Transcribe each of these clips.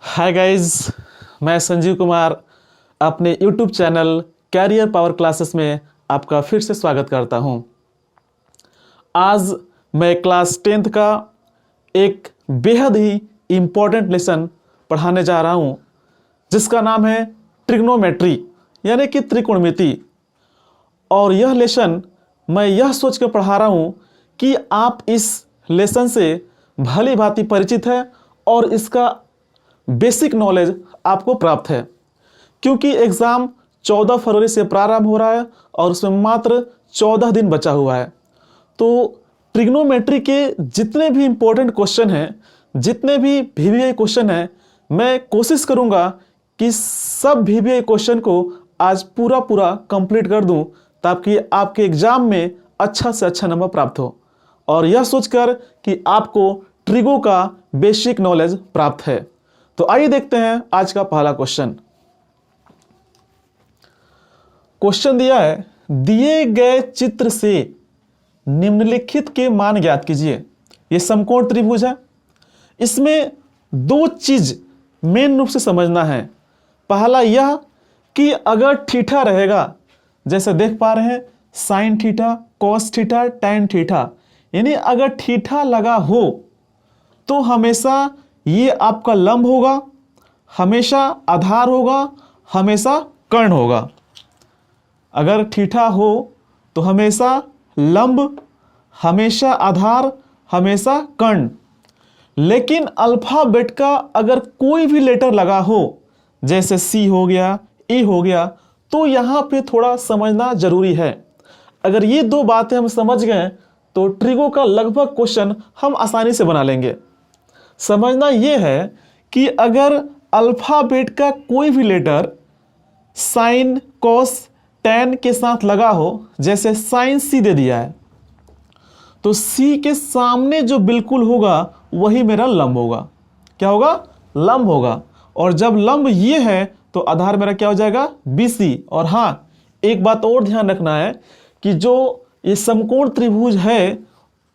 Hi guys, मैं संजीव कुमार अपने YouTube channel Career Power Classes में आपका फिर से स्वागत करता हूं। आज मैं क्लास 10th का एक बेहद ही इम्पोर्टेंट लेसन पढ़ाने जा रहा हूं, जिसका नाम है ट्रिग्नोमेट्री यानी कि त्रिकोणमिति। और यह लेसन मैं यह सोच कर पढ़ा रहा हूं कि आप इस लेसन से भली भांति परिचित है और इसका बेसिक नॉलेज आपको प्राप्त है, क्योंकि एग्ज़ाम 14 फरवरी से प्रारंभ हो रहा है और उसमें मात्र 14 दिन बचा हुआ है। तो ट्रिग्नोमेट्री के जितने भी इम्पोर्टेंट क्वेश्चन हैं, जितने भी वीवीआई क्वेश्चन हैं, मैं कोशिश करूंगा कि सब वीवीआई क्वेश्चन को आज पूरा कंप्लीट कर दूं, ताकि आपके एग्ज़ाम में अच्छा से अच्छा नंबर प्राप्त हो। और यह सोचकर कि आपको ट्रिगो का बेसिक नॉलेज प्राप्त है। तो आइए देखते हैं आज का पहला क्वेश्चन। क्वेश्चन दिया है, दिए गए चित्र से निम्नलिखित के मान ज्ञात कीजिए। यह समकोण त्रिभुज है। इसमें दो चीज मेन रूप से समझना है। पहला यह कि अगर थीटा रहेगा, जैसे देख पा रहे हैं sine theta, cos theta, tan theta, यानी अगर थीटा लगा हो तो हमेशा ये आपका लंब होगा, हमेशा आधार होगा, हमेशा कर्ण होगा। अगर थीटा हो तो हमेशा लंब, हमेशा आधार, हमेशा कर्ण। लेकिन अल्फाबेट का अगर कोई भी लेटर लगा हो, जैसे सी हो गया, ए हो गया, तो यहाँ पे थोड़ा समझना जरूरी है। अगर ये दो बातें हम समझ गए तो ट्रिगो का लगभग क्वेश्चन हम आसानी से बना लेंगे। समझना यह है कि अगर अल्फाबेट का कोई भी लेटर साइन, कॉस, टैन के साथ लगा हो, जैसे साइन सी दे दिया है, तो सी के सामने जो बिल्कुल होगा वही मेरा लंब होगा। क्या होगा? लंब होगा। और जब लंब ये है तो आधार मेरा क्या हो जाएगा? BC। और हाँ, एक बात और ध्यान रखना है कि जो ये समकोण त्रिभुज है,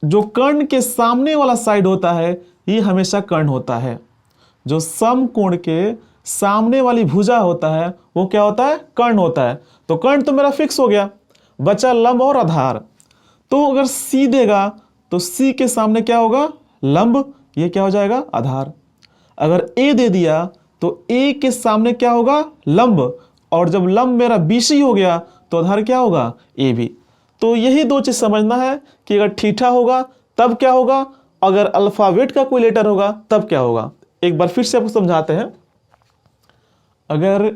जो कर्ण के सामने वाला साइड होता है ये हमेशा कर्ण होता है। जो समकोण के सामने वाली भुजा होता है वो क्या होता है? कर्ण होता है। तो कर्ण तो मेरा फिक्स हो गया, बचा लंब और आधार। तो अगर सी देगा तो सी के सामने क्या होगा? लंब, ये क्या हो जाएगा? आधार। अगर ए दे दिया तो ए के सामने क्या होगा? लंब। और जब लंब मेरा BC हो गया तो आधार क्या होगा? AB। तो यही दो चीज समझना है कि अगर थीटा होगा तब क्या होगा, अगर अल्फाबेट का कोई लेटर होगा तब क्या होगा। एक बार फिर से आपको समझाते हैं। अगर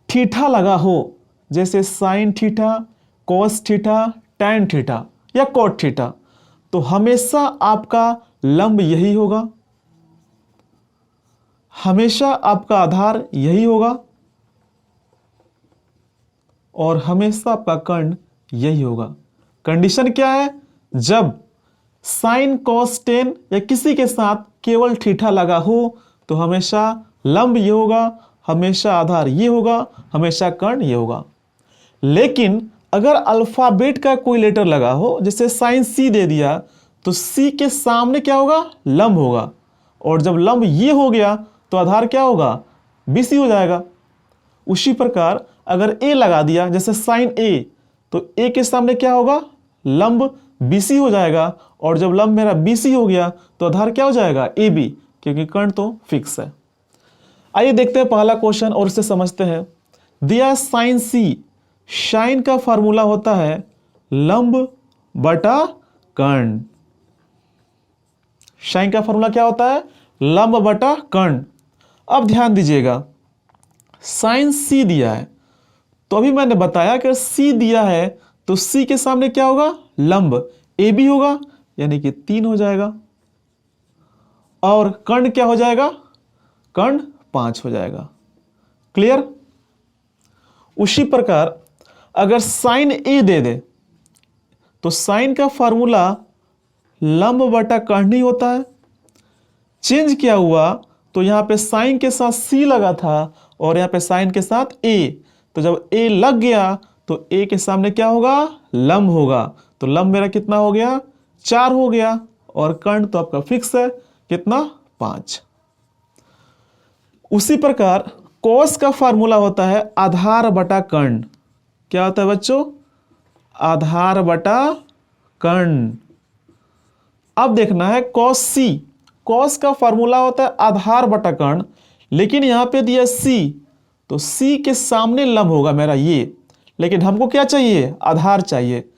थीटा लगा हो, जैसे sine theta, cos theta, tan theta या कॉट थीटा, तो हमेशा आपका लंब यही होगा, हमेशा आपका आधार यही होगा और हमेशा आपका कर्ण यही होगा। कंडीशन क्या है? जब साइन, कॉस, टेन या किसी के साथ केवल थीटा लगा हो तो हमेशा लंब ये होगा, हमेशा आधार ये होगा, हमेशा कर्ण ये होगा। लेकिन अगर अल्फाबेट का कोई लेटर लगा हो, जैसे साइन सी दे दिया, तो सी के सामने क्या होगा? लंब होगा। और जब लंब ये हो गया तो आधार क्या होगा? BC हो जाएगा। उसी प्रकार अगर ए लगा दिया, जैसे साइन ए, तो ए के सामने क्या होगा? लंब BC हो जाएगा। और जब लंब मेरा BC हो गया तो आधार क्या हो जाएगा? AB, क्योंकि कर्ण तो फिक्स है। आइए देखते हैं पहला क्वेश्चन और इसे समझते हैं। दिया साइन C, साइन का फार्मूला होता है लंब बटा कर्ण। साइन का फार्मूला क्या होता है? लंब बटा कर्ण। अब ध्यान दीजिएगा, साइन C दिया है, तो अभी मैंने बताया कि C दिया है तो C के सामने क्या होगा? लंब AB होगा, यानी कि 3 हो जाएगा। और कर्ण क्या हो जाएगा? कर्ण 5 हो जाएगा। क्लियर? उसी प्रकार अगर साइन A दे दे तो साइन का फार्मूला लंब बटा कर्ण ही होता है। चेंज क्या हुआ तो यहां पे साइन के साथ C लगा था और यहां पे साइन के साथ A, तो जब A लग गया तो A के सामने क्या होगा? लंब होगा। तो लंब मेरा कितना हो गया? 4 हो गया। और कर्ण तो आपका फिक्स है, कितना? 5। उसी प्रकार कॉस का फार्मूला होता है आधार बटा कर्ण। क्या होता है बच्चों? आधार बटा कर्ण। अब देखना है कॉस सी। कॉस का फार्मूला होता है आधार बटा कर्ण, लेकिन यहां पे दिया सी, तो सी के सामने लंब होगा मेरा ये, लेकिन हमको क्या चाहिए? आधार चाहिए।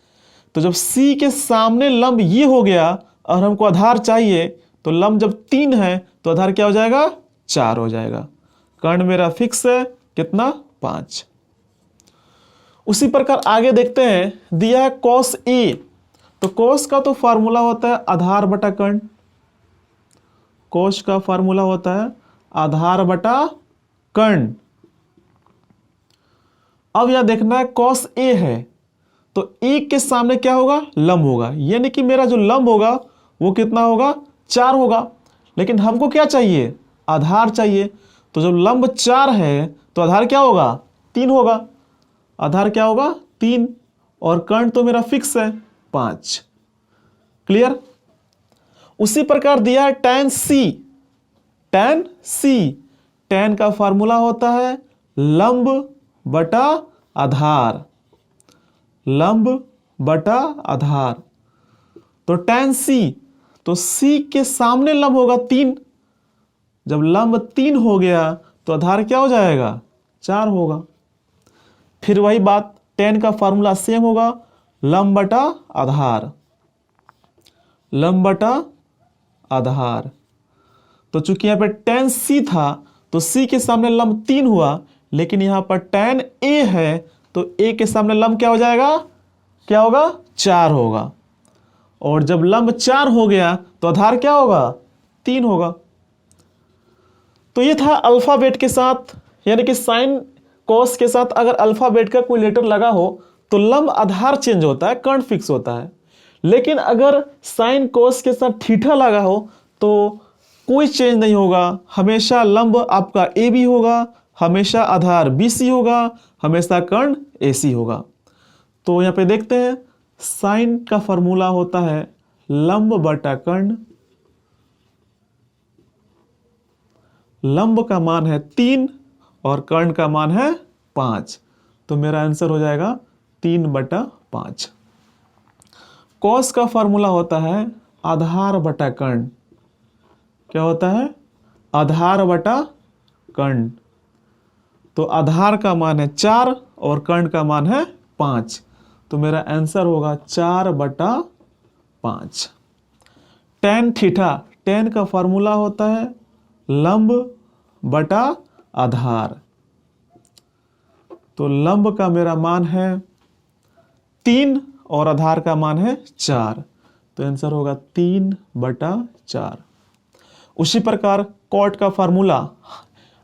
तो जब सी के सामने लंब ये हो गया और हमको आधार चाहिए, तो लंब जब 3 है तो आधार क्या हो जाएगा? 4 हो जाएगा। कर्ण मेरा फिक्स है कितना? 5। उसी प्रकार आगे देखते हैं, दिया है कॉस ए। तो कॉस का तो फार्मूला होता है आधार बटा कर्ण। कॉस का फार्मूला होता है आधार बटा कर्ण। अब यह देखना है कॉस ए है, तो ए के सामने क्या होगा? लंब होगा, यानी कि मेरा जो लंब होगा वो कितना होगा? 4 होगा। लेकिन हमको क्या चाहिए? आधार चाहिए। तो जब लंब 4 है तो आधार क्या होगा? 3 होगा। आधार क्या होगा? 3। और कर्ण तो मेरा फिक्स है 5। क्लियर? उसी प्रकार दिया है tan सी। tan सी, tan का फार्मूला होता है लंब बटा आधार। लंब बटा आधार। तो tan सी, तो सी के सामने लंब होगा 3। जब लंब 3 हो गया तो आधार क्या हो जाएगा? 4 होगा। फिर वही बात, tan का फार्मूला सेम होगा लंब बटा आधार। लंब बटा आधार। तो चूंकि यहां पे tan सी था तो सी के सामने लंब 3 हुआ, लेकिन यहां पर tan ए है तो ए के सामने लंब क्या हो जाएगा? क्या होगा? 4 होगा। और जब लंब 4 हो गया तो आधार क्या होगा? 3 होगा। तो ये था अल्फाबेट के साथ, यानी कि साइन कॉस के साथ अगर अल्फाबेट का कोई लेटर लगा हो तो लंब आधार चेंज होता है, कर्ण फिक्स होता है। लेकिन अगर साइन कॉस के साथ थीटा लगा हो तो कोई चेंज नहीं होगा, हमेशा लंब आपका ए बी होगा, हमेशा आधार बी सी होगा, हमेशा कर्ण ए सी होगा। तो यहाँ पे देखते हैं, साइन का फॉर्मूला होता है लंब बटा कर्ण। लंब का मान है 3 और कर्ण का मान है 5। तो मेरा आंसर हो जाएगा 3/5। कॉस का फॉर्मूला होता है आधार बटा कर्ण। क्या होता है? आधार बटा कर्ण। तो आधार का मान है 4 और कर्ण का मान है 5। तो मेरा आंसर होगा 4/5। tan थीटा, tan का फॉर्मूला होता है लंब बटा आधार। तो लंब का मेरा मान है 3 और आधार का मान है 4। तो आंसर होगा 3/4। उसी प्रकार कॉट का फार्मूला।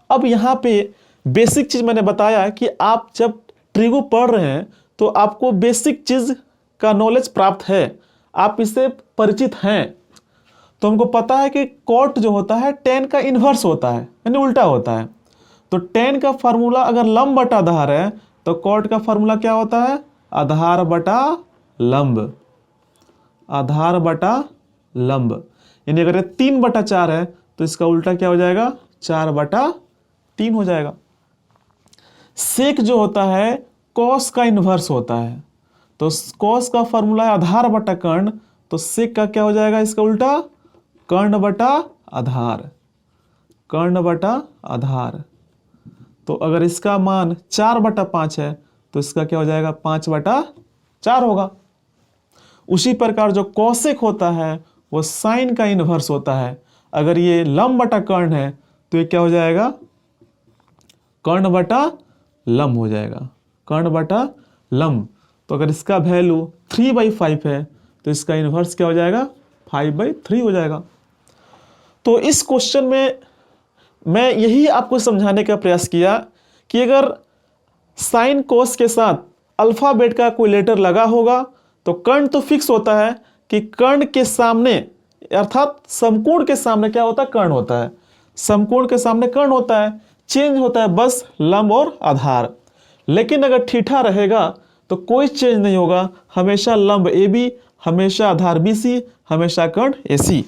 अब यहाँ पे बेसिक चीज मैंने बताया कि आप जब ट्रिगो पढ़ रहे हैं तो आपको बेसिक चीज का नॉलेज प्राप्त है, आप इससे परिचित हैं। तो हमको पता है कि कॉट जो होता है tan का इन्वर्स होता है, यानी उल्टा होता है। तो tan का फार्मूला अगर लंब बटा आधार है तो कॉट का फार्मूला क्या होता है? आधार बटा लंब। आधार बटा लंब, यानी अगर 3/4 है तो इसका उल्टा क्या हो जाएगा? 4/3 हो जाएगा। सेक जो होता है कॉस का इन्वर्स होता है। तो कॉस का फॉर्मूला है आधार बटा कर्ण, तो सेक का क्या हो जाएगा? इसका उल्टा कर्ण बटा आधार। कर्ण बटा आधार। तो अगर इसका मान 4/5 है तो इसका क्या हो जाएगा? 5/4 होगा। उसी प्रकार जो कॉसेक होता है वो साइन का इन्वर्स होता है। अगर ये लंब बटा कर्ण है तो ये क्या हो जाएगा? कर्ण बटा लंब हो जाएगा। कर्ण बटा लंब। तो अगर इसका वैल्यू 3/5 है तो इसका इन्वर्स क्या हो जाएगा? 5/3 हो जाएगा। तो इस क्वेश्चन में मैं यही आपको समझाने का प्रयास किया कि अगर साइन कोस के साथ अल्फाबेट का कोई लेटर लगा होगा तो कर्ण तो फिक्स होता है कि कर्ण के सामने, अर्थात समकोण के सामने क्या होता है? कर्ण होता है। समकोण के सामने कर्ण होता है, चेंज होता है बस लंब और आधार। लेकिन अगर थीटा रहेगा तो कोई चेंज नहीं होगा, हमेशा लंब ए बी, हमेशा आधार बी सी, हमेशा कर्ण ए सी।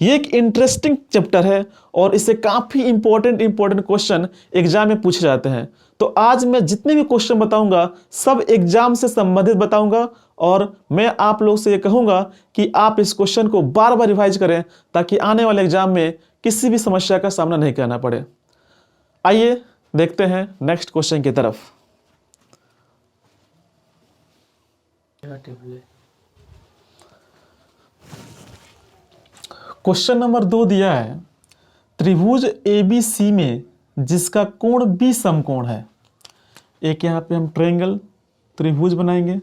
ये एक इंटरेस्टिंग चैप्टर है और इससे काफ़ी इंपॉर्टेंट क्वेश्चन एग्जाम में पूछे जाते हैं। तो आज मैं जितने भी क्वेश्चन बताऊंगा सब एग्जाम से संबंधित बताऊंगा और मैं आप लोग से ये कहूंगा कि आप इस क्वेश्चन को बार बार रिवाइज करें ताकि आने वाले एग्जाम में किसी भी समस्या का सामना नहीं करना पड़े। आइए देखते हैं नेक्स्ट क्वेश्चन की तरफ। क्वेश्चन नंबर 2 दिया है, त्रिभुज ABC में जिसका कोण B समकोण है। एक यहां पे हम ट्रायंगल त्रिभुज बनाएंगे।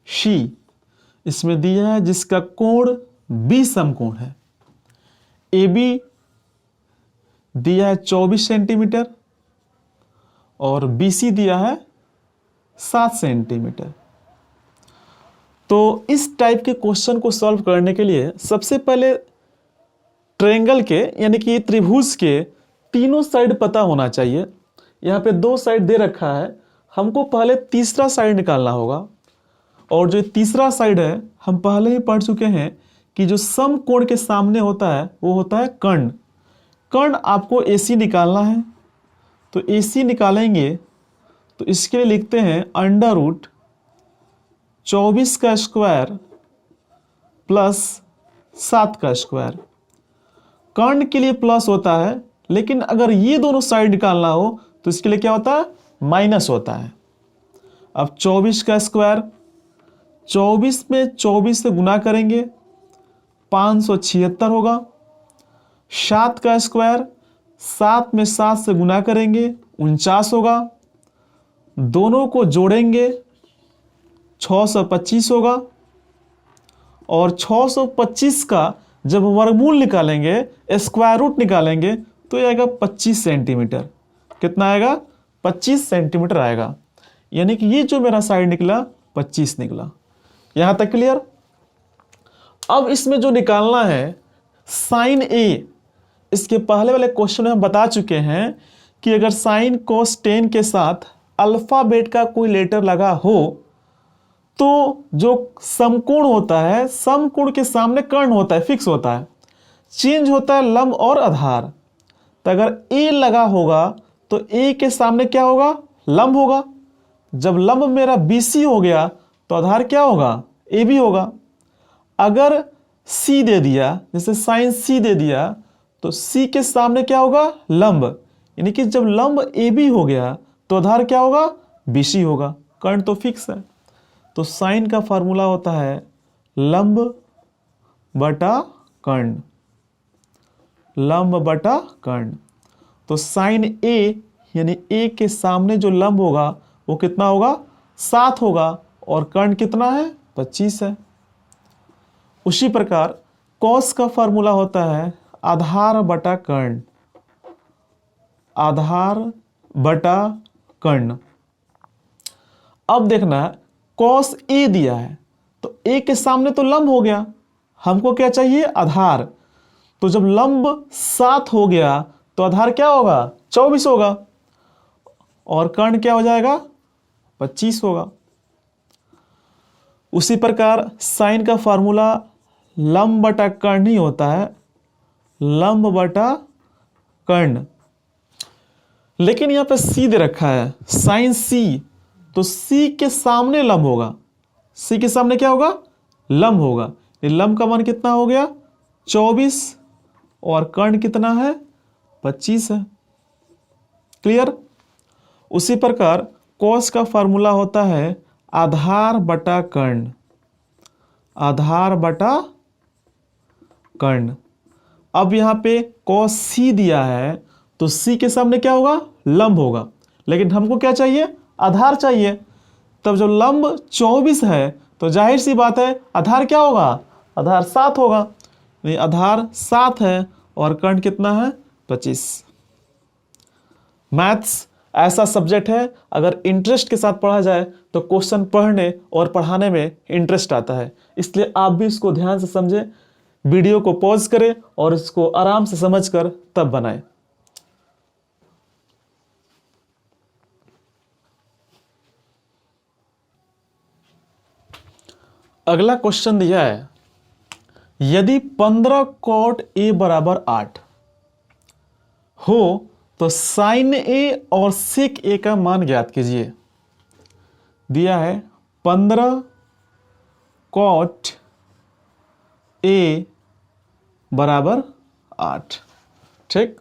ABC इसमें दिया है जिसका कोण B समकोण है। AB दिया है 24 सेंटीमीटर और BC दिया है 7 सेंटीमीटर। तो इस टाइप के क्वेश्चन को सॉल्व करने के लिए सबसे पहले ट्रायंगल के यानी कि त्रिभुज के तीनों साइड पता होना चाहिए। यहाँ पे 2 साइड दे रखा है, हमको पहले तीसरा साइड निकालना होगा। और जो तीसरा साइड है हम पहले ही पढ़ चुके हैं कि जो समकोण के सामने होता है वो होता है कर्ण। कर्ण आपको AC निकालना है, तो AC निकालेंगे तो इसके लिए लिखते हैं √24 का स्क्वायर प्लस 7 का स्क्वायर। कर्ण के लिए प्लस होता है, लेकिन अगर ये दोनों साइड निकालना हो तो इसके लिए क्या होता है, माइनस होता है। अब 24 का स्क्वायर, 24 में 24 से गुना करेंगे 576 होगा। 7 का स्क्वायर, 7 में 7 से गुना करेंगे 49 होगा। दोनों को जोड़ेंगे 625 होगा। और 625 का जब वर्गमूल निकालेंगे, स्क्वायर रूट निकालेंगे तो ये आएगा 25 सेंटीमीटर। कितना आएगा, 25 सेंटीमीटर आएगा। यानी कि ये जो मेरा साइड निकला 25 निकला। यहां तक क्लियर। अब इसमें जो निकालना है साइन A, इसके पहले वाले क्वेश्चन में हम बता चुके हैं कि अगर साइन कोस टेन के साथ अल्फाबेट का कोई लेटर लगा हो तो जो समकोण होता है, समकोण के सामने कर्ण होता है, फिक्स होता है, चेंज होता है लंब और आधार। तो अगर A लगा होगा तो A के सामने क्या होगा, लंब होगा। जब लंब मेरा BC हो गया तो आधार क्या होगा, AB होगा। अगर C दे दिया, जैसे साइन C दे दिया, तो C के सामने क्या होगा, लंब। यानी कि जब लंब AB हो गया तो आधार क्या होगा, BC होगा। कर्ण तो फिक्स है। तो साइन का फार्मूला होता है लंब बटा कर्ण, लंब बटा कर्ण। तो साइन A यानी A के सामने जो लंब होगा वो कितना होगा, 7 होगा, और कर्ण कितना है, 25 है। उसी प्रकार कॉस का फार्मूला होता है आधार बटा कर्ण, आधार बटा कर्ण। अब देखना, कॉस A दिया है तो A के सामने तो लंब हो गया, हमको क्या चाहिए, आधार। तो जब लंब 7 हो गया तो आधार क्या होगा, 24 होगा, और कर्ण क्या हो जाएगा, 25 होगा। उसी प्रकार साइन का फार्मूला लंब बटा कर्ण ही होता है, लंब बटा कर्ण। लेकिन यहां पे C दे रखा है साइन C, तो C के सामने लंब होगा, C के सामने क्या होगा, लंब होगा। ये लंब का मान कितना हो गया, 24, और कर्ण कितना है, 25 है। क्लियर। उसी प्रकार कॉस का फार्मूला होता है आधार बटा कर्ण, आधार बटा कर्ण। अब यहां पे कॉस C दिया है तो C के सामने क्या होगा, लंब होगा, लेकिन हमको क्या चाहिए, आधार चाहिए। तब जो लंब 24 है तो जाहिर सी बात है आधार क्या होगा, आधार 7 होगा। नहीं, आधार 7 है और कर्ण कितना है, 25। मैथ्स ऐसा सब्जेक्ट है, अगर इंटरेस्ट के साथ पढ़ा जाए तो क्वेश्चन पढ़ने और पढ़ाने में इंटरेस्ट आता है। इसलिए आप भी इसको ध्यान से समझें, वीडियो को पॉज करें और इसको आराम से समझकर तब बनाएं। अगला क्वेश्चन दिया है, यदि 15 कॉट ए बराबर 8 हो तो साइन ए और सेक ए का मान ज्ञात कीजिए। दिया है 15 कॉट ए बराबर 8। ठीक,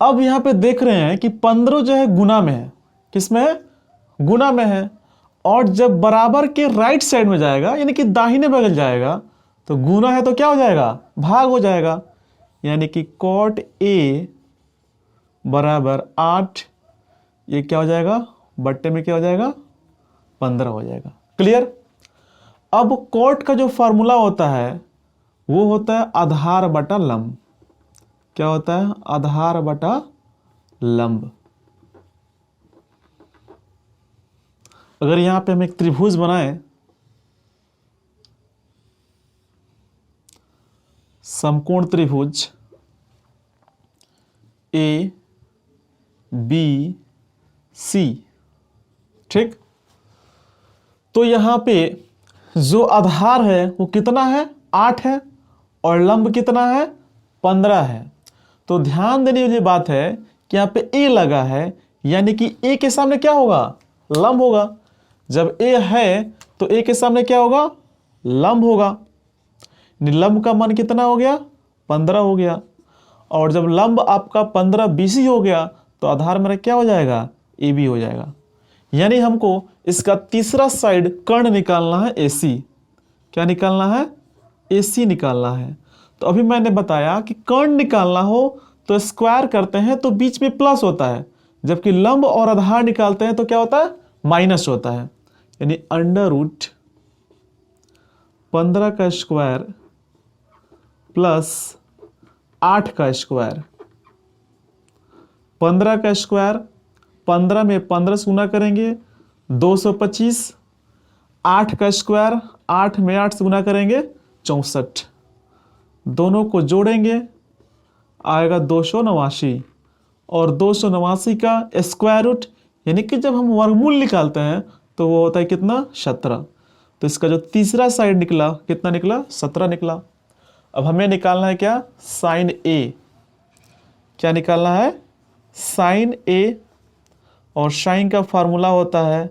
अब यहां पे देख रहे हैं कि 15 जो है गुना में है। किसमें है? गुना में है। और जब बराबर के राइट साइड में जाएगा यानी कि दाहिने बगल जाएगा तो गुना है तो क्या हो जाएगा? भाग हो जाएगा। यानी कि कॉट ए बराबर 8, ये क्या हो जाएगा? बट्टे में क्या हो जाएगा? 15 हो जाएगा। क्लियर? अब कॉट का जो फॉर्मूला होता है वो होता है आधार बटा लंब। क्या होता है? आधार बटा लंब। अगर यहां पे हम एक त्रिभुज बनाएं, समकोण त्रिभुज ए बी सी, ठीक, तो यहां पे जो आधार है वो कितना है? 8 है। और लंब कितना है? 15 है। तो ध्यान देने वाली बात है कि यहां पे ए लगा है, यानी कि ए के सामने क्या होगा? लंब होगा। जब ए है तो ए के सामने क्या होगा? लंब होगा। लंब का मान कितना हो गया? 15 हो गया। और जब लंब आपका 15 बीसी हो गया तो आधार मेरा क्या हो जाएगा? ए बी हो जाएगा। यानी हमको इसका तीसरा साइड कर्ण निकालना है, एसी। क्या निकालना है? एसी निकालना है। तो अभी मैंने बताया कि कर्ण निकालना हो तो स्क्वायर करते हैं तो बीच में प्लस होता है, जबकि लंब और आधार निकालते हैं तो क्या होता है? माइनस होता है। यानी अंडर रूट 15 का स्क्वायर प्लस 8 का स्क्वायर। 15 का स्क्वायर, 15 में 15 से गुना करेंगे 225। 8 का स्क्वायर, 8 में 8 से गुना करेंगे 64। दोनों को जोड़ेंगे आएगा 289। और 289 का स्क्वायर रूट, यानी कि जब हम वर्गमूल निकालते हैं तो वो होता है कितना? 17। तो इसका जो तीसरा साइड निकला कितना निकला? 17 निकला। अब हमें निकालना है क्या? साइन ए। क्या निकालना है? साइन ए। और साइन का फार्मूला होता है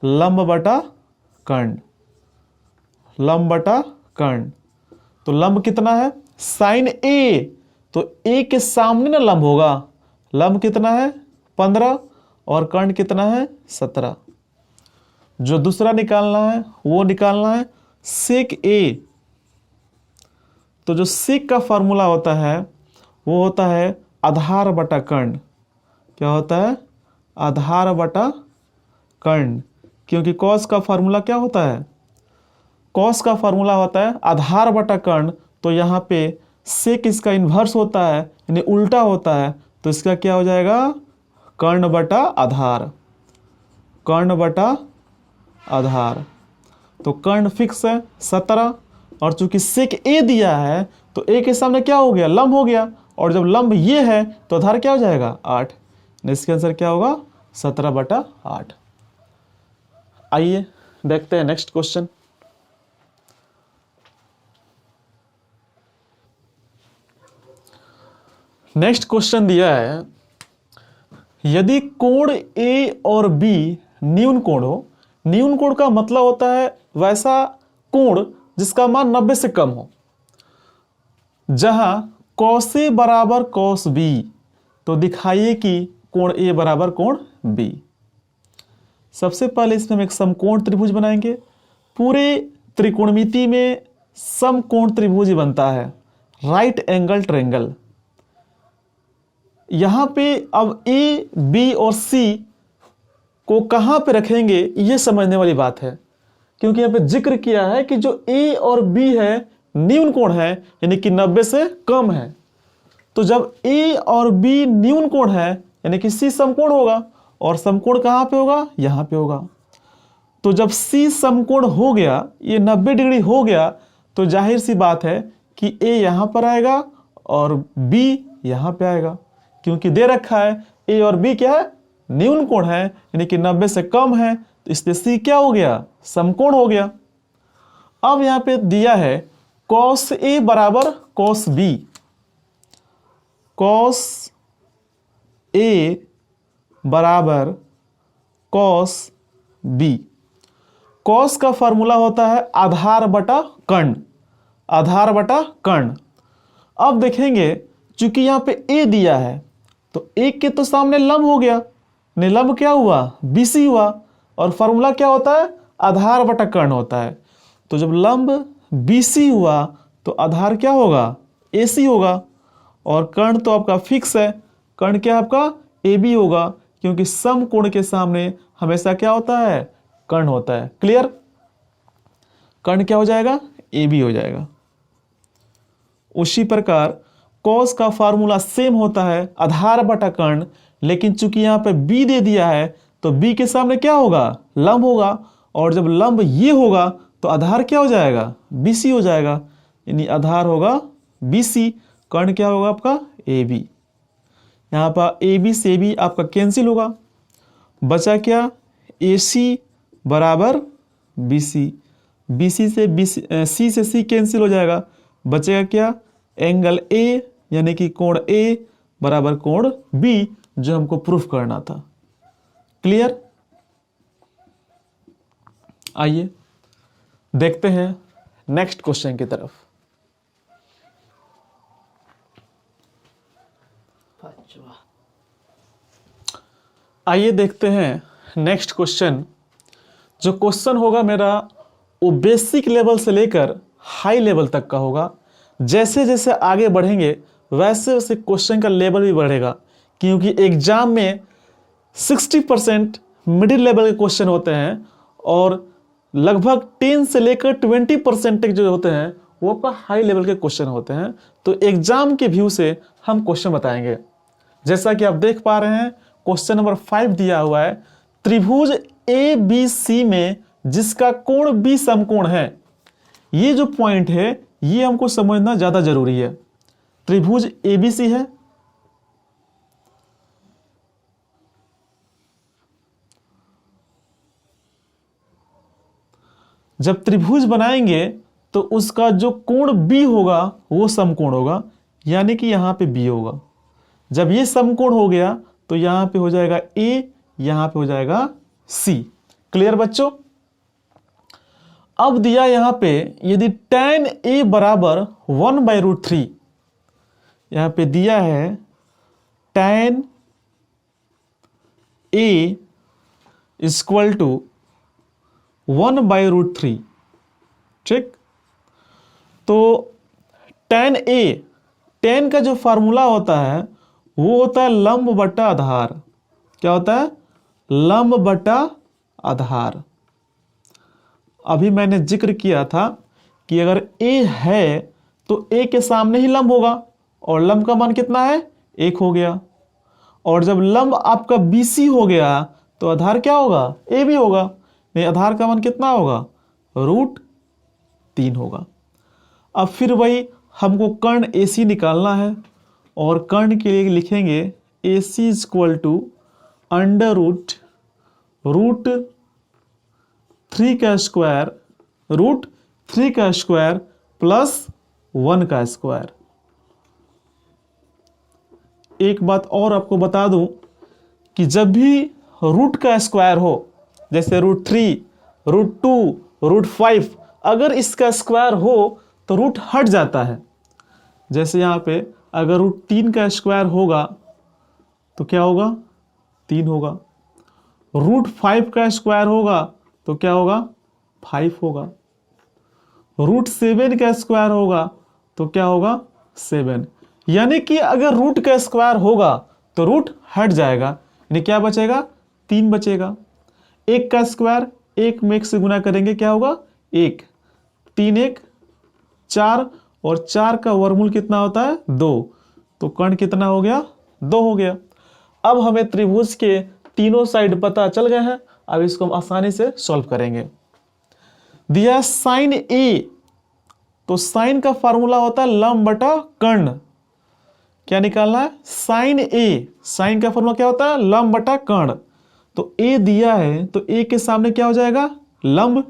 लंब बटा कर्ण। लंब बटा कर्ण। तो लंब कितना है? साइन ए, तो ए के सामने ना लंब होगा। लंब कितना है? 15। और कर्ण कितना है? 17। जो दूसरा निकालना है वो निकालना है सेक ए। तो जो सेक का फॉर्मूला होता है वो होता है आधार बटा कर्ण। क्या होता है? आधार बटा कर्ण। क्योंकि कॉस का फॉर्मूला क्या होता है? कॉस का फॉर्मूला होता है आधार बटा कर्ण। तो यहाँ पे सेक इसका इन्वर्स होता है, यानी उल्टा होता है। तो इसका क्या हो जाएगा? कर्ण बटा आधार। कर्ण बटा आधार। तो कर्ण फिक्स है 17। और चूंकि सेक ए दिया है तो ए के सामने क्या हो गया? लंब हो गया। और जब लंब ये है तो आधार क्या हो जाएगा? 8। इसके आंसर क्या होगा? 17 बटा 8। आइए देखते हैं नेक्स्ट क्वेश्चन। नेक्स्ट क्वेश्चन दिया है, यदि कोण ए और बी न्यून कोण हो। न्यून कोण का मतलब होता है वैसा कोण जिसका मान 90 से कम हो। जहां कॉस ए बराबर कॉस बी, तो दिखाइए कि कोण ए बराबर कोण बी। सबसे पहले इसमें हम एक समकोण त्रिभुज बनाएंगे। पूरे त्रिकोणमिति में समकोण त्रिभुज ही बनता है, राइट एंगल ट्रायंगल। यहां पे अब ए बी और सी को कहां पे रखेंगे ये समझने वाली बात है, क्योंकि यहां पे जिक्र किया है कि जो ए और बी है न्यून कोण है, यानी कि 90 से कम है। तो जब ए और बी न्यून कोण है यानी कि सी समकोण होगा। और समकोण कहां पे होगा? यहां पे होगा। तो जब सी समकोण हो गया, ये 90 डिग्री हो गया, तो जाहिर सी बात है कि ए यहां पर आएगा और बी यहां पे आएगा, क्योंकि दे रखा है ए और बी क्या है? न्यून कोण है, यानी कि 90 से कम है। तो इसलिए सी क्या हो गया? समकोण हो गया। अब यहां पे दिया है कॉस ए बराबर कॉस बी, कॉस ए बराबर कॉस बी। कॉस का फॉर्मूला होता है आधार बटा कर्ण, आधार बटा कर्ण। अब देखेंगे चूंकि यहां पे ए दिया है तो एक के तो सामने लंब हो गया, नहीं लंब क्या हुआ, बीसी हुआ, और फॉर्मूला क्या होता है, आधार बटा कर्ण होता है। तो जब लंब बीसी हुआ तो आधार क्या होगा, एसी होगा, और कर्ण तो आपका फिक्स है, कर्ण क्या आपका ए बी होगा, क्योंकि समकोण के सामने हमेशा क्या होता है, कर्ण होता है। क्लियर, कर्ण क्या हो जाएगा, ए बी हो जाएगा। उसी प्रकार कॉस का फार्मूला सेम होता है आधार बटा कर्ण, लेकिन चूंकि यहां पे बी दे दिया है तो बी के सामने क्या होगा, लंब होगा, और जब लंब ये होगा तो आधार क्या हो जाएगा, बीसी हो जाएगा, यानी आधार होगा बीसी, कर्ण क्या होगा आपका ए बी। यहां पर ए बी से बी आपका कैंसिल होगा, बचा क्या, ए सी बराबर बी सी, बी सी से बी सी से सी कैंसिल हो जाएगा, बचेगा क्या, एंगल ए यानी कि कोण ए बराबर कोण बी, जो हमको प्रूफ करना था। क्लियर, आइए देखते हैं नेक्स्ट क्वेश्चन की तरफ। आइए देखते हैं नेक्स्ट क्वेश्चन। जो क्वेश्चन होगा मेरा वो बेसिक लेवल से लेकर हाई लेवल तक का होगा। जैसे जैसे आगे बढ़ेंगे वैसे वैसे क्वेश्चन का लेवल भी बढ़ेगा, क्योंकि एग्जाम में 60% मिडिल लेवल के क्वेश्चन होते हैं और लगभग 10 से लेकर 20% तक जो होते हैं वो आपका हाई लेवल के क्वेश्चन होते हैं। तो एग्जाम के व्यू से हम क्वेश्चन बताएंगे। जैसा कि आप देख पा रहे हैं क्वेश्चन नंबर 5 दिया हुआ है, त्रिभुज ए बी सी में जिसका कोण बी समकोण है। ये जो पॉइंट है ये हमको समझना ज्यादा जरूरी है। त्रिभुज एबीसी है, जब त्रिभुज बनाएंगे तो उसका जो कोण बी होगा वो समकोण होगा, यानी कि यहां पे बी होगा। जब ये समकोण हो गया तो यहां पे हो जाएगा ए, यहां पे हो जाएगा सी। क्लियर बच्चों, अब दिया यहां पे यदि tan ए बराबर 1/√3, यहां पे दिया है tan ए इक्वल टू 1/√3, ठीक। तो tan ए, tan का जो फार्मूला होता है वो होता है लंब बटा आधार। क्या होता है, लंब बटा आधार। अभी मैंने जिक्र किया था कि अगर a है तो a के सामने ही लंब होगा, और लंब का मान कितना है, 1 हो गया। और जब लंब आपका BC हो गया तो आधार क्या होगा, AB होगा, नहीं आधार का मान कितना होगा, √3 होगा। अब फिर वही हमको कर्ण AC निकालना है, और कर्ण के लिए लिखेंगे AC इक्वल टू √3 का स्क्वायर, √3 का स्क्वायर प्लस 1 का स्क्वायर। एक बात और आपको बता दूं कि जब भी रूट का स्क्वायर हो, जैसे √3, √2, √5, अगर इसका स्क्वायर हो तो रूट हट जाता है। जैसे यहाँ पे अगर √3 का स्क्वायर होगा तो क्या होगा, 3 होगा। √5 का स्क्वायर होगा तो क्या होगा, 5 होगा। √7 का स्क्वायर होगा तो क्या होगा, 7। यानी कि अगर रूट का स्क्वायर होगा तो रूट हट जाएगा, यानी क्या बचेगा, 3 बचेगा। 1 का स्क्वायर 1 में 1 से गुना करेंगे क्या होगा, 1, 3 1 4, और 4 का वर्गमूल कितना होता है, 2। तो कर्ण कितना हो गया, 2 हो गया। अब हमें त्रिभुज के तीनों साइड पता चल गए हैं, अब इसको हम आसानी से सॉल्व करेंगे। दिया साइन ए, तो साइन का फार्मूला होता है लंब बटा कर्ण। क्या निकालना है, साइन ए, साइन का फार्मूला क्या होता है, लंब बटा कर्ण। तो ए दिया है तो ए के सामने क्या हो जाएगा, लंब,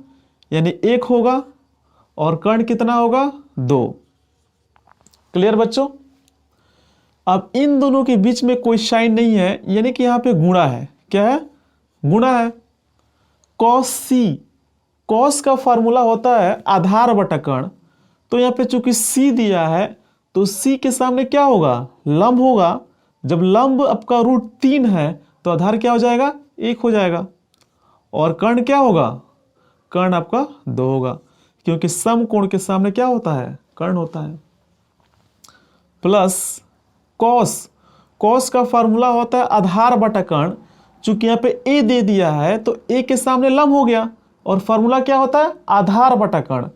यानी 1 होगा, और कर्ण कितना होगा 2। क्लियर बच्चों। अब इन दोनों के बीच में कोई साइन नहीं है, यानी कि यहां पे गुणा है। क्या है? गुणा है। कॉस सी, कॉस का फॉर्मूला होता है आधार बटा कर्ण, तो यहां पे चूंकि सी दिया है तो सी के सामने क्या होगा? लंब होगा। जब लंब आपका √3 है तो आधार क्या हो जाएगा? 1 हो जाएगा। और कर्ण क्या होगा? कर्ण आपका 2 होगा, क्योंकि समकोण के सामने क्या होता है? कर्ण होता है। प्लस कॉस, कॉस का फॉर्मूला होता है आधार बटा कर्ण, चूंकि यहाँ पे ए दे दिया है तो ए के सामने लंब हो गया, और फॉर्मूला क्या होता है? आधार बटा कर्ण।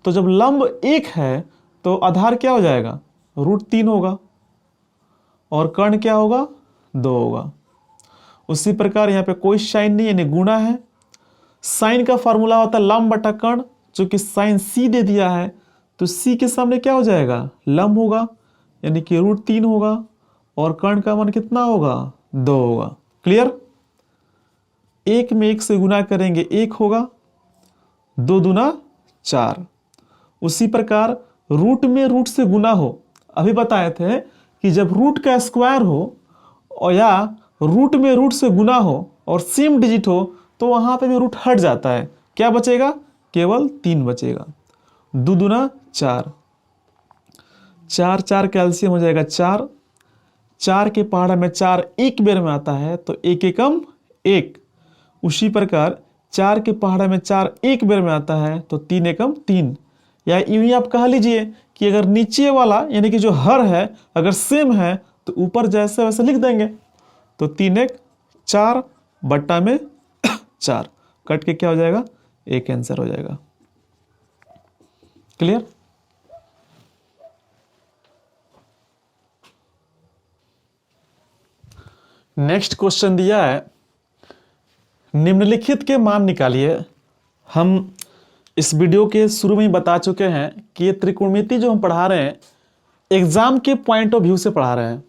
तो जब लंब 1 है तो आधार क्या हो जाएगा? √3 होगा, और कर्ण क्या होगा? 2 होगा। उसी प्रकार यहाँ पे कोई साइन नहीं, यानी गुणा है। साइन का फॉर्मूला होता है लंब बटा कर्ण, चूंकि साइन सी दे दिया है तो सी के सामने क्या हो जाएगा? लंब होगा, यानी कि √3 होगा, और कर्ण का मान कितना होगा? 2 होगा। क्लियर। 1 में 1 से गुना करेंगे 1 होगा, 2 दूना 4। उसी प्रकार रूट में रूट से गुना हो, अभी बताए थे कि जब रूट का स्क्वायर हो और या रूट में रूट से गुना हो और सेम डिजिट हो तो वहां पे भी रूट हट जाता है। क्या बचेगा? केवल 3 बचेगा। 2 दूना 4, 4 4 कैल्सियम हो जाएगा 4। 4 के पहाड़ा में 4 एक बेर में आता है तो 1 एकम 1। उसी प्रकार 4 के पहाड़ा में 4 एक बेर में आता है तो 3 एकम 3। या यूं ही आप कह लीजिए कि अगर नीचे वाला यानी कि जो हर है अगर सेम है तो ऊपर जैसे वैसे लिख देंगे। तो 3 1 4 बट्टा में 4 कट के क्या हो जाएगा? 1 आंसर हो जाएगा। क्लियर। नेक्स्ट क्वेश्चन दिया है, निम्नलिखित के मान निकालिए। हम इस वीडियो के शुरू में ही बता चुके हैं कि ये त्रिकोणमिति जो हम पढ़ा रहे हैं एग्जाम के पॉइंट ऑफ व्यू से पढ़ा रहे हैं,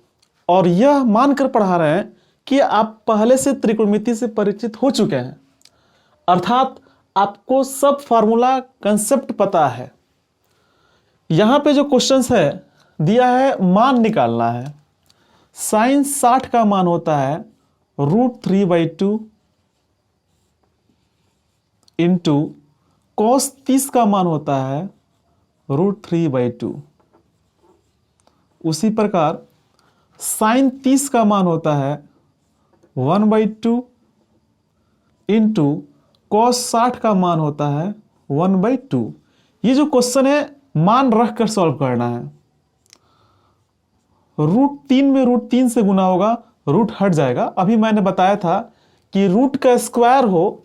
और यह मानकर पढ़ा रहे हैं कि आप पहले से त्रिकोणमिति से परिचित हो चुके हैं, अर्थात आपको सब फार्मूला कंसेप्ट पता है। यहां पे जो क्वेश्चंस है दिया है मान निकालना है। साइन 60 का मान होता है √3/2 इंटू कॉस 30 का मान होता है √3/2। उसी प्रकार साइन 30 का मान होता है 1/2 इंटू कॉस 60 का मान होता है 1/2। ये जो क्वेश्चन है मान रख कर सॉल्व करना है। √3 में √3 से गुना होगा, रूट हट जाएगा। अभी मैंने बताया था कि रूट का स्क्वायर हो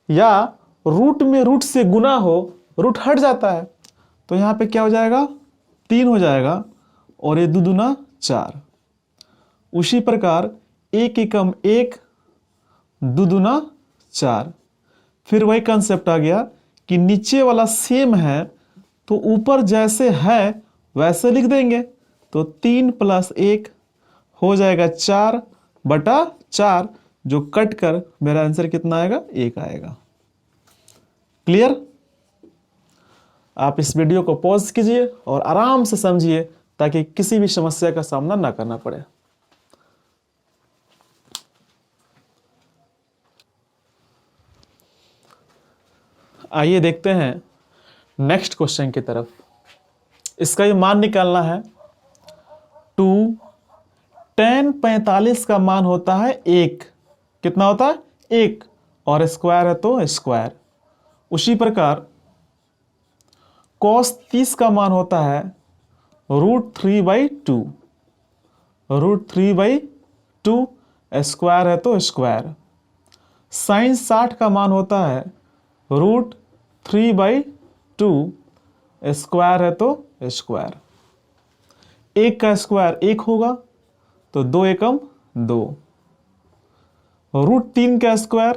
या रूट में रूट से गुना हो रूट हट जाता है। तो यहां पे क्या हो जाएगा? 3 हो जाएगा, और ये 2 दूना 4। उसी प्रकार 1 एकम 1, 2 दूना 4। फिर वही कंसेप्ट आ गया कि नीचे वाला सेम है तो ऊपर जैसे है वैसे लिख देंगे। तो 3 + 1 हो जाएगा 4/4, जो कट कर मेरा आंसर कितना आएगा? 1 आएगा। क्लियर। आप इस वीडियो को पॉज कीजिए और आराम से समझिए ताकि किसी भी समस्या का सामना ना करना पड़े। आइए देखते हैं नेक्स्ट क्वेश्चन की तरफ। इसका ये मान निकालना है। 2 tan 45 का मान होता है 1। कितना होता है? 1, और स्क्वायर है तो स्क्वायर। उसी प्रकार cos 30 का मान होता है √3/2। √3/2 स्क्वायर है तो स्क्वायर। साइन 60 का मान होता है √3/2, स्क्वायर है तो स्क्वायर। 1 का स्क्वायर 1 होगा तो 2 एकम 2। √3 का स्क्वायर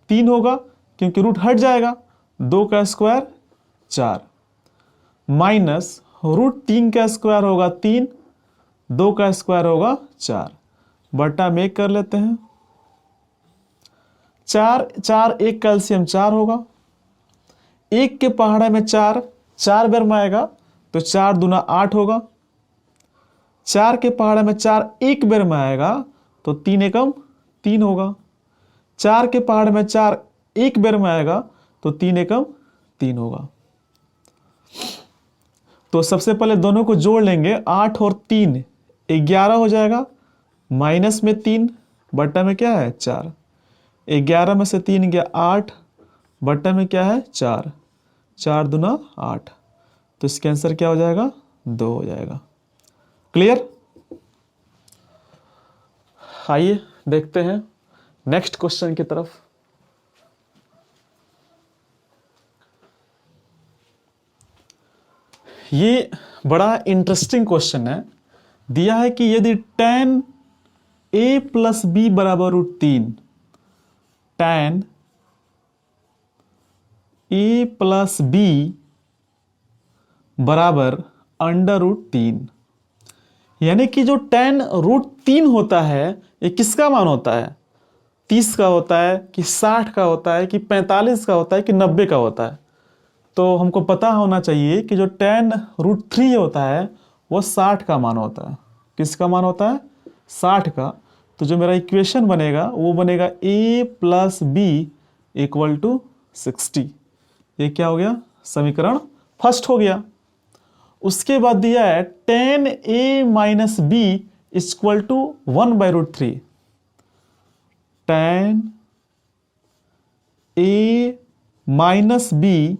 3 होगा क्योंकि रूट हट जाएगा। 2 का स्क्वायर 4, माइनस √3 का स्क्वायर होगा 3, 2 का स्क्वायर होगा 4, बटा में कर लेते हैं। 4 4 1 कैल्सियम 4 होगा। 1 के पहाड़ा में 4 4 बार में आएगा तो 4 दूना 8 होगा। 4 के पहाड़े में 4 एक बार में आएगा तो 3 एकम 3 होगा। 4 के पहाड़ में 4 एक बार में आएगा तो 3 एकम 3 होगा। तो सबसे पहले दोनों को जोड़ लेंगे, 8 और 3 11 हो जाएगा, माइनस में 3 बट्टा में क्या है 4, 11 में से 3 गया 8 बट्टा में क्या है 4, 4 दूना 8, तो इसका आंसर क्या हो जाएगा 2 हो जाएगा। क्लियर। आइए देखते हैं नेक्स्ट क्वेश्चन की तरफ। ये बड़ा इंटरेस्टिंग क्वेश्चन है। दिया है कि यदि tan a प्लस बी बराबर √3, tan a प्लस बी बराबर √3, यानी कि जो tan √3 होता है ये किसका मान होता है, 30 का होता है कि 60 का होता है कि 45 का होता है कि 90 का होता है। तो हमको पता होना चाहिए कि जो tan √3 होता है वो 60 का मान होता है। किसका मान होता है 60 का। तो जो मेरा इक्वेशन बनेगा वो बनेगा a plus B equal to 60। ये क्या हो गया, समीकरण फर्स्ट हो गया। उसके बाद दिया है tan a minus B equal to 1/√3, tan a minus B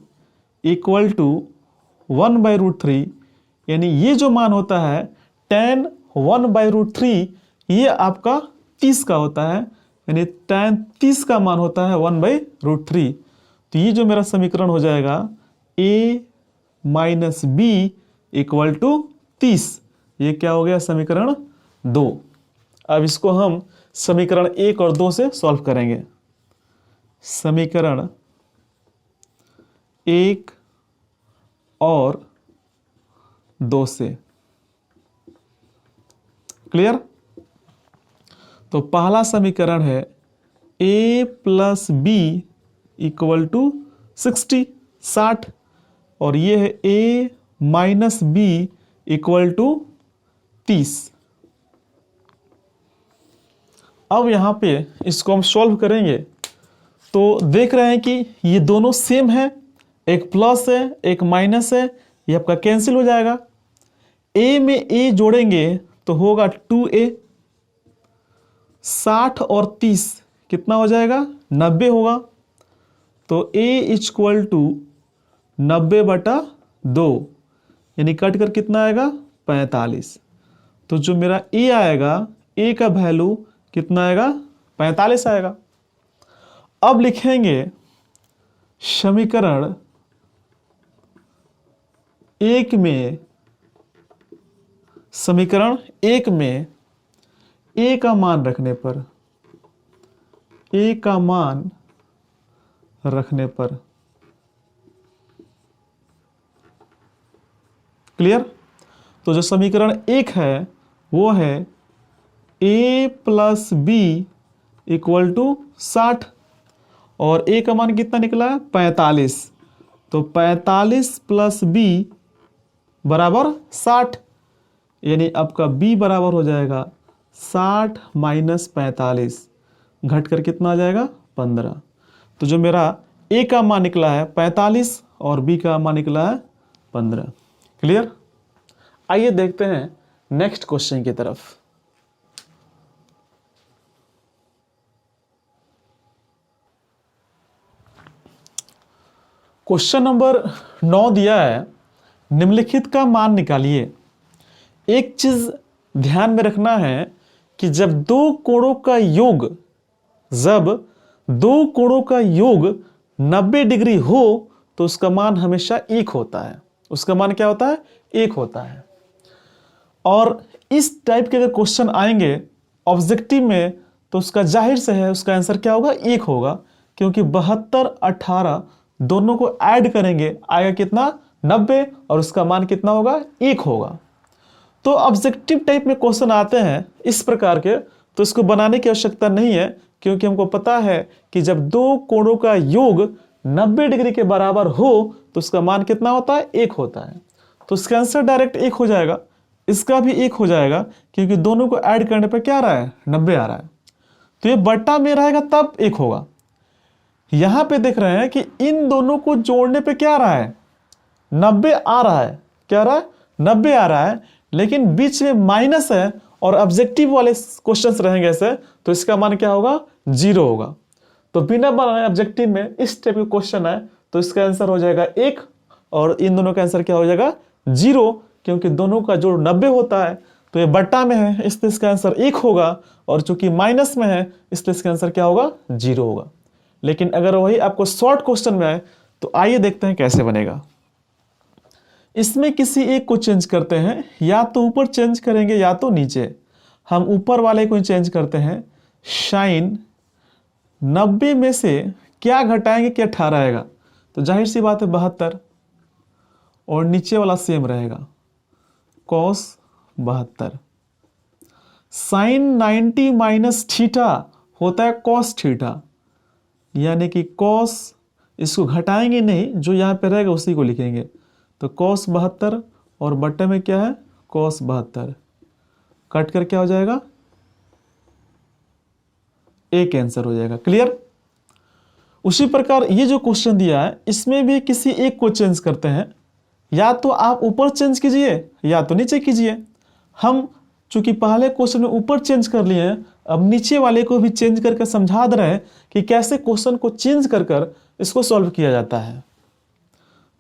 equal to 1/√3, यानी ये जो मान होता है tan 1/√3 ये आपका 30 का होता है, यानी tan 30 का मान होता है 1/√3। तो ये जो मेरा समीकरण हो जाएगा a minus B equal to 30, ये क्या हो गया समीकरण 2। अब इसको हम समीकरण 1 और 2 से सॉल्व करेंगे। समीकरण 1 और 2 से। क्लियर। तो पहला समीकरण है a plus B equal to 60, और ये है a minus B equal to 30। अब यहां पे इसको हम सॉल्व करेंगे तो देख रहे हैं कि ये दोनों सेम है, एक प्लस है एक माइनस है, ये आपका कैंसिल हो जाएगा। a में a जोड़ेंगे तो होगा 2a, 60 और 30 कितना हो जाएगा 90 होगा। तो a इक्वल टू 90/2, यानी कट कर कितना आएगा 45। तो जो मेरा a आएगा, a का वैल्यू कितना आएगा 45 आएगा। अब लिखेंगे समीकरण 1 में, समीकरण 1 में a का मान रखने पर, a का मान रखने पर, क्लियर। तो जो समीकरण 1 है वो है a plus B equal to 60, और a का मान कितना निकला है 45। तो 45 प्लस बी बराबर 60, यानी आपका b बराबर हो जाएगा 60 माइनस 45, घट कर कितना आ जाएगा 15। तो जो मेरा a का मान निकला है 45 और b का मान निकला है 15। क्लियर। आइए देखते हैं नेक्स्ट क्वेश्चन की तरफ। क्वेश्चन नंबर 9 दिया है, निम्नलिखित का मान निकालिए। एक चीज ध्यान में रखना है कि जब दो कोणों का योग, जब दो कोणों का योग 90 डिग्री हो तो उसका मान हमेशा 1 होता है। उसका मान क्या होता है 1 होता है। और इस टाइप के अगर क्वेश्चन आएंगे ऑब्जेक्टिव में तो उसका जाहिर से है उसका आंसर क्या होगा 1 होगा, क्योंकि 72 18 दोनों को ऐड करेंगे आएगा कितना 90, और उसका मान कितना होगा 1 होगा। तो ऑब्जेक्टिव टाइप में क्वेश्चन आते हैं इस प्रकार के, तो इसको बनाने की आवश्यकता नहीं है, क्योंकि हमको पता है कि जब दो कोणों का योग 90 डिग्री के बराबर हो तो उसका मान कितना होता है? 1 होता है। तो इसका आंसर डायरेक्ट 1 हो जाएगा, इसका भी 1 हो जाएगा, क्योंकि दोनों को ऐड करने पे क्या आ रहा है? 90 आ रहा है। तो ये बट्टा में रहेगा तब 1 होगा। यहां पे देख रहे हैं कि इन दोनों को जोड़ने पे क्या आ रहा है? 90 आ रहा है। क्या आ रहा है? 90 आ रहा है, लेकिन बीच में माइनस है और ऑब्जेक्टिव वाले क्वेश्चंस रहेंगे ऐसे, तो इसका मान क्या होगा? 0 होगा। तो बिना बनाए ऑब्जेक्टिव में इस टाइप के क्वेश्चन है तो इसका आंसर हो जाएगा 1, और इन दोनों का आंसर क्या हो जाएगा? 0, क्योंकि दोनों का जोड़ 90 होता है। तो ये बट्टा में है इसलिए इसका आंसर 1 होगा, और चूंकि माइनस में है इसलिए इसका आंसर क्या होगा? 0 होगा। लेकिन अगर वही आपको शॉर्ट क्वेश्चन में आए तो आइए देखते हैं कैसे बनेगा। इसमें किसी एक को चेंज करते हैं, या तो ऊपर चेंज करेंगे या तो नीचे। हम ऊपर वाले को चेंज करते हैं। साइन 90 में से क्या घटाएंगे कि 18 आएगा? तो जाहिर सी बात है 72, और नीचे वाला सेम रहेगा, कॉस 72। साइन 90 माइनस थीटा होता है कॉस थीटा, यानी कि कॉस, इसको घटाएंगे नहीं, जो यहाँ पे रहेगा उसी को लिखेंगे। तो कॉस 72 और बट्टे में क्या है? कॉस 72। कट कर क्या हो जाएगा? एक आंसर हो जाएगा। क्लियर? उसी प्रकार ये जो क्वेश्चन दिया है इसमें भी किसी एक को चेंज करते हैं, या तो आप ऊपर चेंज कीजिए या तो नीचे कीजिए। हम चूंकि पहले क्वेश्चन में ऊपर चेंज कर लिए हैं, अब नीचे वाले को भी चेंज करके समझा दे रहे हैं कि कैसे क्वेश्चन को चेंज कर कर इसको सॉल्व किया जाता है।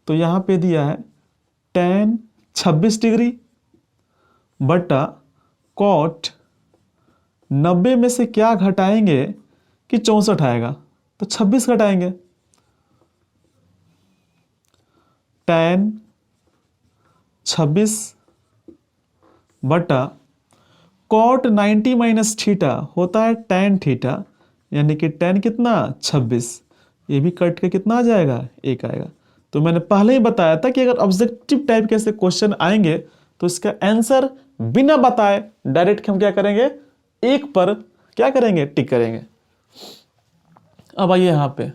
तो यहां पे दिया है tan 26 डिग्री बटा कॉट 90 में से क्या घटाएंगे कि 64 आएगा? तो 26 घटाएंगे। tan 26 बटा कॉट 90 माइनस थीटा होता है tan थीटा, यानी कि tan कितना? 26। ये भी कट के कितना आ जाएगा? 1 आएगा। तो मैंने पहले ही बताया था कि अगर ऑब्जेक्टिव टाइप के ऐसे क्वेश्चन आएंगे तो इसका आंसर बिना बताए डायरेक्ट हम क्या करेंगे? 1 पर क्या करेंगे? टिक करेंगे। अब आइए यहाँ पे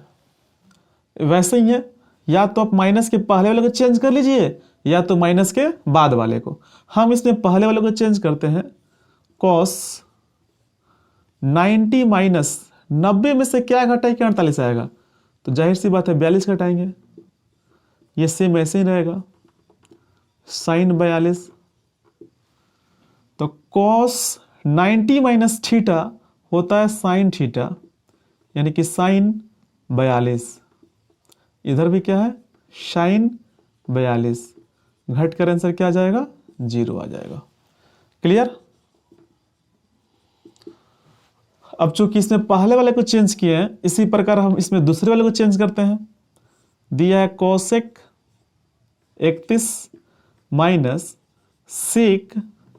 वैसे ही है, या तो आप माइनस के पहले वाले को चेंज कर लीजिए या तो माइनस के बाद वाले को। हम इसमें पहले वाले को चेंज करते हैं। कॉस 90 माइनस 90 में से क्या घटाए कि 48 आएगा? तो जाहिर सी बात है 42 घटाएंगे। ये सेम ऐसे ही रहेगा, साइन 42। तो कॉस 90 माइनस थीटा होता है साइन थीटा, यानी कि साइन 42। इधर भी क्या है? साइन 42। घट कर आंसर क्या आ जाएगा? 0 आ जाएगा। क्लियर? अब चूंकि इसमें पहले वाले को चेंज किए हैं, इसी प्रकार हम इसमें दूसरे वाले को चेंज करते हैं। दिया है कोसेक 31 माइनस सेक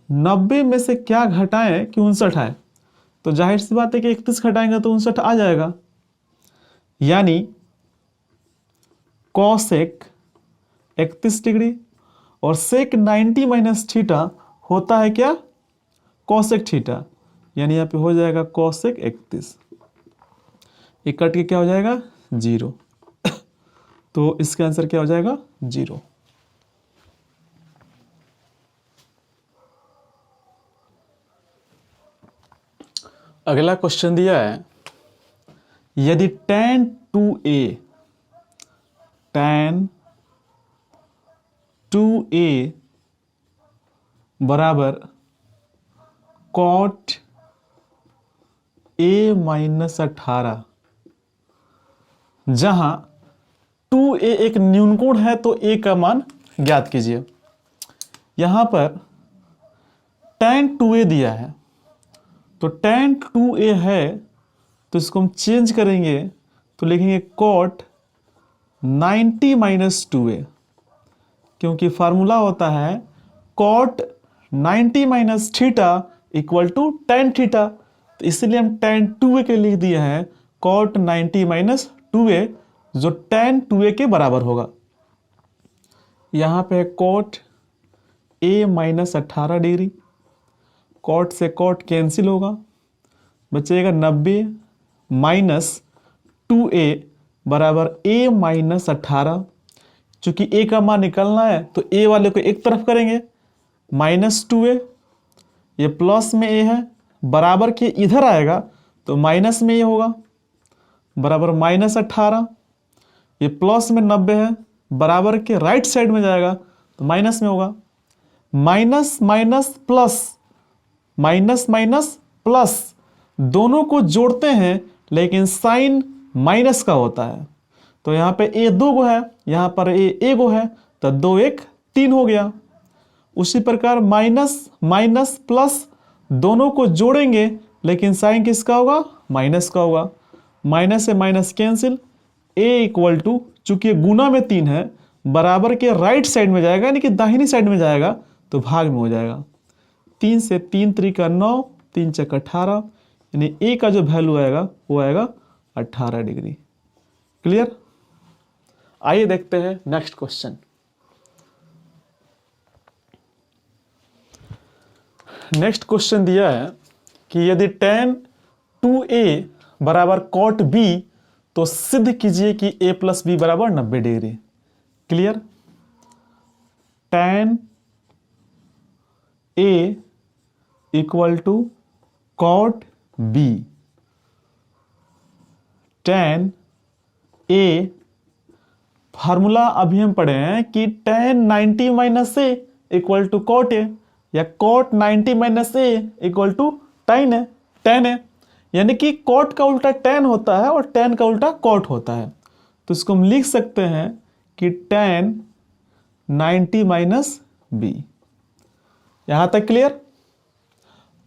90 में से क्या घटाएं कि 59 आए? तो जाहिर सी बात है कि 31 घटाएंगे तो 59 आ जाएगा, यानी कोसेक 31 डिग्री और सेक 90 माइनस थीटा होता है क्या? कोसेक थीटा, यानी यहाँ पे हो जाएगा कोसेक 31। ये कट के क्या हो जाएगा? 0। तो इसका आंसर क्या हो जाएगा? 0। अगला क्वेश्चन दिया है, यदि tan 2a बराबर cot a माइनस 18, जहां 2a एक न्यूनकोण है तो a का मान ज्ञात कीजिए। यहां पर tan 2a दिया है, तो tan 2a है तो इसको हम चेंज करेंगे तो लिखेंगे cot 90 माइनस 2a, क्योंकि फार्मूला होता है cot 90 minus theta equal to tan theta. तो इसलिए हम tan 2a के लिख दिए हैं cot 90 माइनस 2a, जो tan 2a के बराबर होगा। यहां पे cot a minus 18 degree, cot से cot कैंसिल होगा, बचेगा 90 माइनस 2a, बराबर a माइनस 18। चूंकि a का मान निकलना है तो a वाले को एक तरफ करेंगे, माइनस 2a, ये प्लस में a है, बराबर के इधर आएगा तो माइनस में ये होगा, बराबर माइनस 18, ये प्लस में 90 है, बराबर के राइट साइड में जाएगा तो माइनस में होगा। Minus minus plus, minus minus plus, दोनों को जोड़ते हैं लेकिन साइन माइनस का होता है। तो यहाँ पे a 2 गो है, यहाँ पर a 1 गो है, तो 2 1 3 हो गया। उसी प्रकार माइनस माइनस प्लस, दोनों को जोड़ेंगे लेकिन साइन किसका होगा, माइनस का होगा। माइनस से minus cancel, a equal to, चूंकि ये गुना में 3 है, बराबर के राइट साइड में जाएगा यानी कि दाहिनी साइड में जाएगा तो भाग में हो जाएगा। 3 से 3 त्रिका 9, 3 चक 18, यानी a का जो वैल्यू आएगा वो आएगा 18 डिग्री। क्लियर? आइए देखते हैं नेक्स्ट क्वेश्चन। नेक्स्ट क्वेश्चन दिया है कि यदि tan 2a बराबर cot b तो सिद्ध कीजिए कि a प्लस बी बराबर 90 डिग्री। Clear? tan a equal to cot b, tan a formula अभी हम पढ़े हैं कि tan 90 minus a equal to cot a, या cot 90 minus a equal to tan है, tan है, यानी कि cot का उल्टा tan होता है और tan का उल्टा cot होता है। तो इसको हम लिख सकते हैं कि tan 90 माइनस b। यहां तक क्लियर?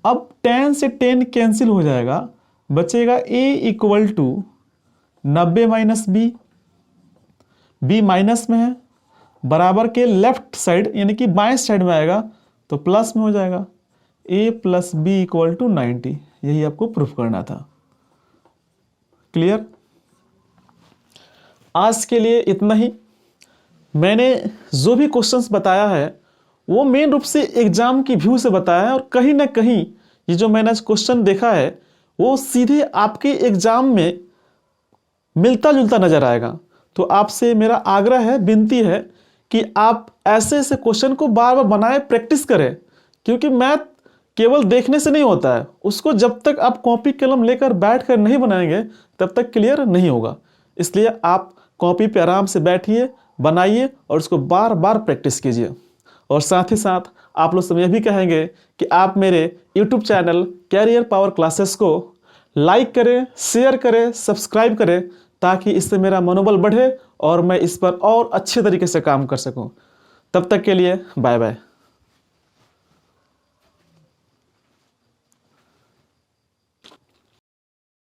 अब tan से tan कैंसिल हो जाएगा, बचेगा a equal to 90 minus b, b minus में है, बराबर के लेफ्ट साइड यानी कि बाएं साइड में आएगा तो प्लस में हो जाएगा। a plus B equal to 90, यही आपको प्रूफ करना था। क्लियर? आज के लिए इतना ही। मैंने जो भी क्वेश्चंस बताया है वो मेन रूप से एग्जाम की व्यू से बताया है, और कहीं ना कहीं ये जो मैंने क्वेश्चन देखा है वो सीधे आपके एग्जाम में मिलता जुलता नजर आएगा। तो आपसे मेरा आग्रह है, विनती है कि आप ऐसे ऐसे क्वेश्चन को बार बार बनाए, प्रैक्टिस करें, क्योंकि मैथ केवल देखने से नहीं होता है, उसको जब तक आप कॉपी कलम लेकर बैठ कर नहीं बनाएंगे तब तक क्लियर नहीं होगा। इसलिए आप कॉपी पे आराम से बैठिए, बनाइए और उसको बार बार प्रैक्टिस कीजिए। और साथ ही साथ आप लोग सब यह भी कहेंगे कि आप मेरे YouTube channel Career Power Classes को लाइक करें, शेयर करें, सब्सक्राइब करें, ताकि इससे मेरा मनोबल बढ़े और मैं इस पर और अच्छे तरीके से काम कर सकूं। तब तक के लिए बाय बाय।